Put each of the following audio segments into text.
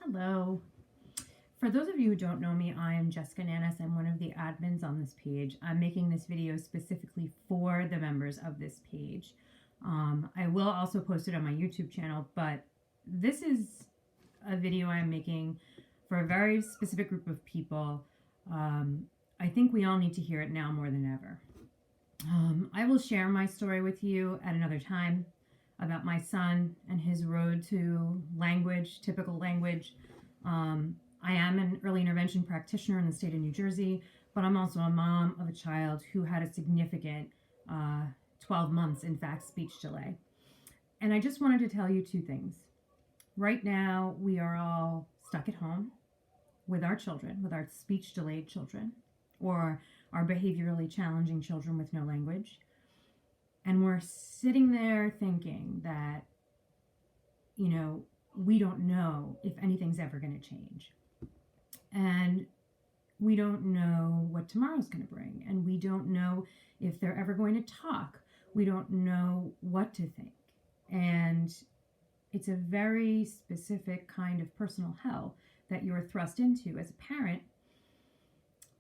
Hello. For those of you who don't know me, I am Jessica Nanas. I'm one of the admins on this page. I'm making this video specifically for the members of this page. I will also post it on my YouTube channel, but this is a video I'm making for a very specific group of people. I think we all need to hear it now more than ever. I will share my story with you at another time about my son and his road to language, typical language. I am an early intervention practitioner in the state of New Jersey, but I'm also a mom of a child who had a significant 12 months, in fact, speech delay. And I just wanted to tell you two things. Right now, we are all stuck at home with our children, with our speech delayed children, or our behaviorally challenging children with no language. And we're sitting there thinking that, we don't know if anything's ever going to change. And we don't know what tomorrow's going to bring. And we don't know if they're ever going to talk. We don't know what to think. And it's a very specific kind of personal hell that you're thrust into as a parent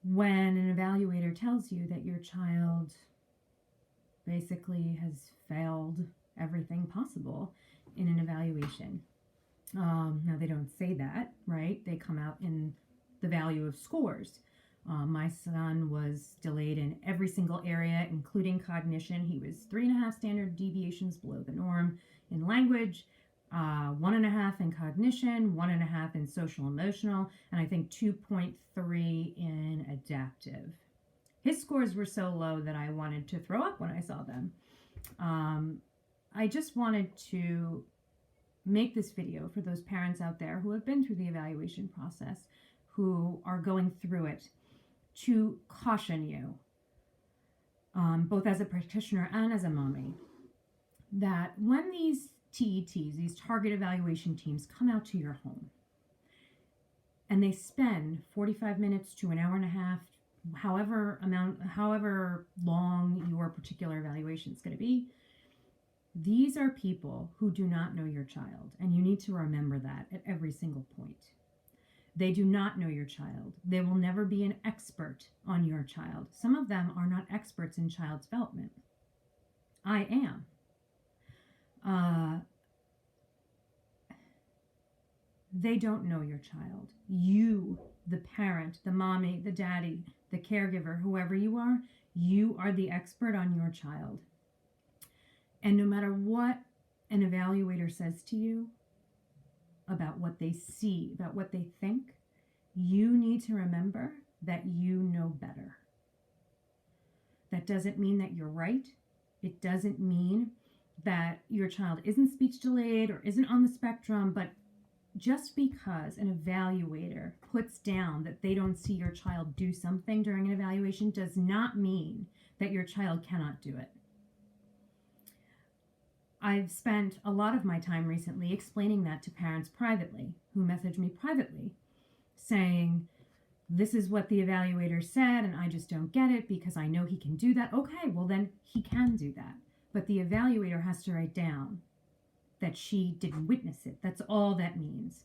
when an evaluator tells you that your child basically has failed everything possible in an evaluation. Now, they don't say that, right? They come out in the value of scores. My son was delayed in every single area, including cognition. He was 3.5 standard deviations below the norm in language, 1.5 in cognition, 1.5 in social emotional, and I think 2.3 in adaptive. His scores were so low that I wanted to throw up when I saw them. I just wanted to make this video for those parents out there who have been through the evaluation process, who are going through it, to caution you, both as a practitioner and as a mommy, that when these TETs, these target evaluation teams, come out to your home and they spend 45 minutes to an hour and a half, however long your particular evaluation is going to be, these are people who do not know your child, and you need to remember that at every single point. They do not know your child. They will never be an expert on your child. Some of them are not experts in child development. I am. They don't know your child. You, the parent, the mommy, the daddy, the caregiver, whoever you are the expert on your child. And no matter what an evaluator says to you about what they see, about what they think, you need to remember that you know better. That doesn't mean that you're right. It doesn't mean that your child isn't speech delayed or isn't on the spectrum, but just because an evaluator puts down that they don't see your child do something during an evaluation does not mean that your child cannot do it. I've spent a lot of my time recently explaining that to parents privately, who message me privately, saying, this is what the evaluator said, and I just don't get it because I know he can do that. Okay, well then he can do that. But the evaluator has to write down that she didn't witness it. That's all that means.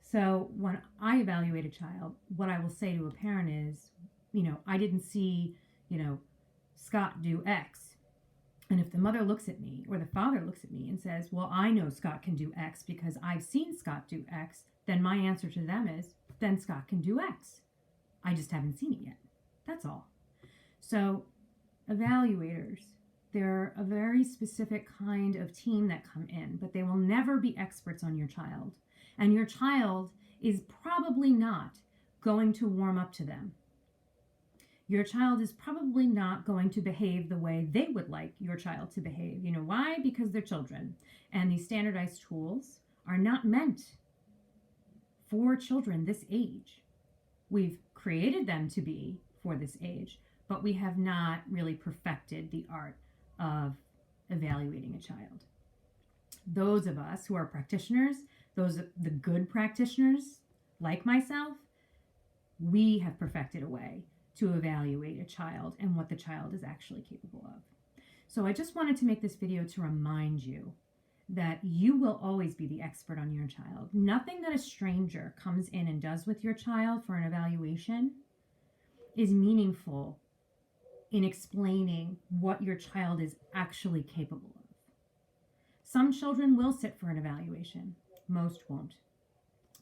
So when I evaluate a child, what I will say to a parent is, I didn't see, Scott do X. And if the mother looks at me or the father looks at me and says, well, I know Scott can do X because I've seen Scott do X, then my answer to them is, then Scott can do X. I just haven't seen it yet. That's all. So evaluators, they're a very specific kind of team that come in, but they will never be experts on your child. And your child is probably not going to warm up to them. Your child is probably not going to behave the way they would like your child to behave. You know why? Because they're children. And these standardized tools are not meant for children this age. We've created them to be for this age, but we have not really perfected the art of evaluating a child. Those of us who are practitioners, the good practitioners like myself, we have perfected a way to evaluate a child and what the child is actually capable of. So I just wanted to make this video to remind you that you will always be the expert on your child. Nothing that a stranger comes in and does with your child for an evaluation is meaningful in explaining what your child is actually capable of. Some children will sit for an evaluation, most won't.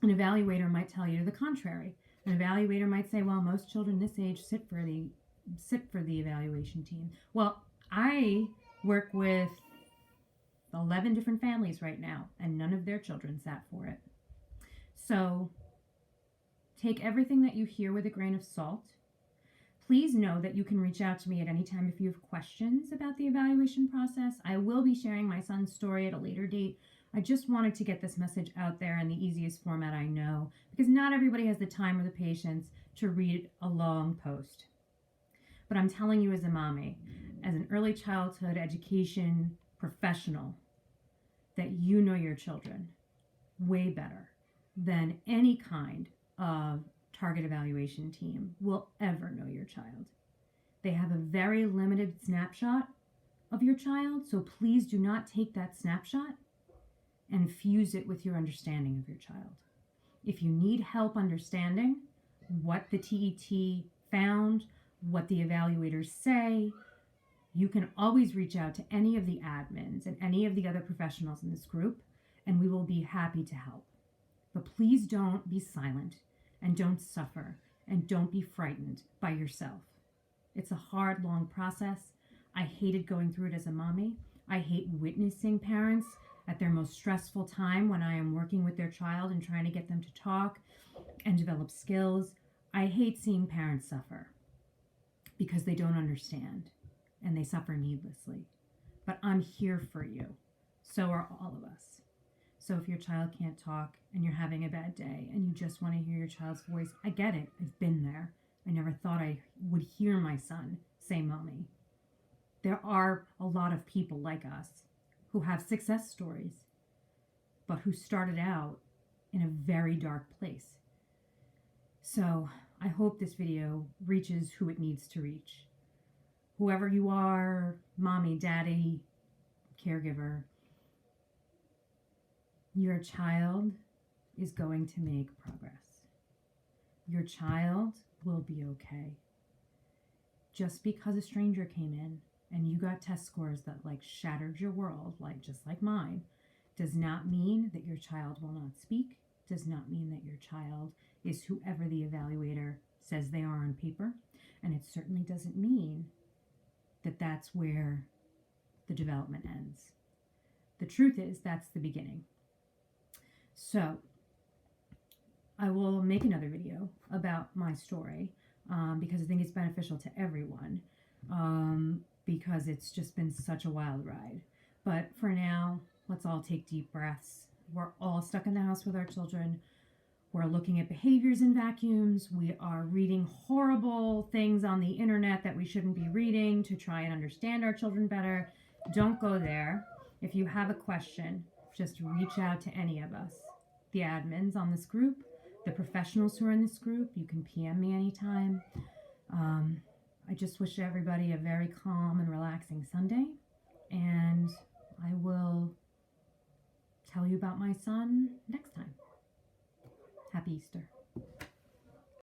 An evaluator might tell you the contrary. An evaluator might say, well, most children this age sit for the evaluation team. Well, I work with 11 different families right now, and none of their children sat for it. So take everything that you hear with a grain of salt. Please know that you can reach out to me at any time if you have questions about the evaluation process. I will be sharing my son's story at a later date. I just wanted to get this message out there in the easiest format I know, because not everybody has the time or the patience to read a long post. But I'm telling you as a mommy, as an early childhood education professional, that you know your children way better than any kind of target evaluation team will ever know your child. They have a very limited snapshot of your child, so please do not take that snapshot and fuse it with your understanding of your child. If you need help understanding what the TET found, what the evaluators say, you can always reach out to any of the admins and any of the other professionals in this group, and we will be happy to help. But please don't be silent, and don't suffer, and don't be frightened by yourself. It's a hard, long process. I hated going through it as a mommy. I hate witnessing parents at their most stressful time when I am working with their child and trying to get them to talk and develop skills. I hate seeing parents suffer because they don't understand and they suffer needlessly. But I'm here for you. So are all of us. So if your child can't talk and you're having a bad day and you just want to hear your child's voice, I get it. I've been there. I never thought I would hear my son say mommy. There are a lot of people like us who have success stories, but who started out in a very dark place. So I hope this video reaches who it needs to reach. Whoever you are, mommy, daddy, caregiver, your child is going to make progress. Your child will be okay. Just because a stranger came in and you got test scores that shattered your world, just like mine, does not mean that your child will not speak, does not mean that your child is whoever the evaluator says they are on paper, and it certainly doesn't mean that that's where the development ends. The truth is, that's the beginning. So I will make another video about my story because I think it's beneficial to everyone because it's just been such a wild ride. But for now, let's all take deep breaths. We're all stuck in the house with our children. We're looking at behaviors in vacuums. We are reading horrible things on the internet that we shouldn't be reading to try and understand our children better. Don't go there. If you have a question, just reach out to any of us. The admins on this group, the professionals who are in this group, you can PM me anytime. I just wish everybody a very calm and relaxing Sunday, and I will tell you about my son next time. Happy Easter.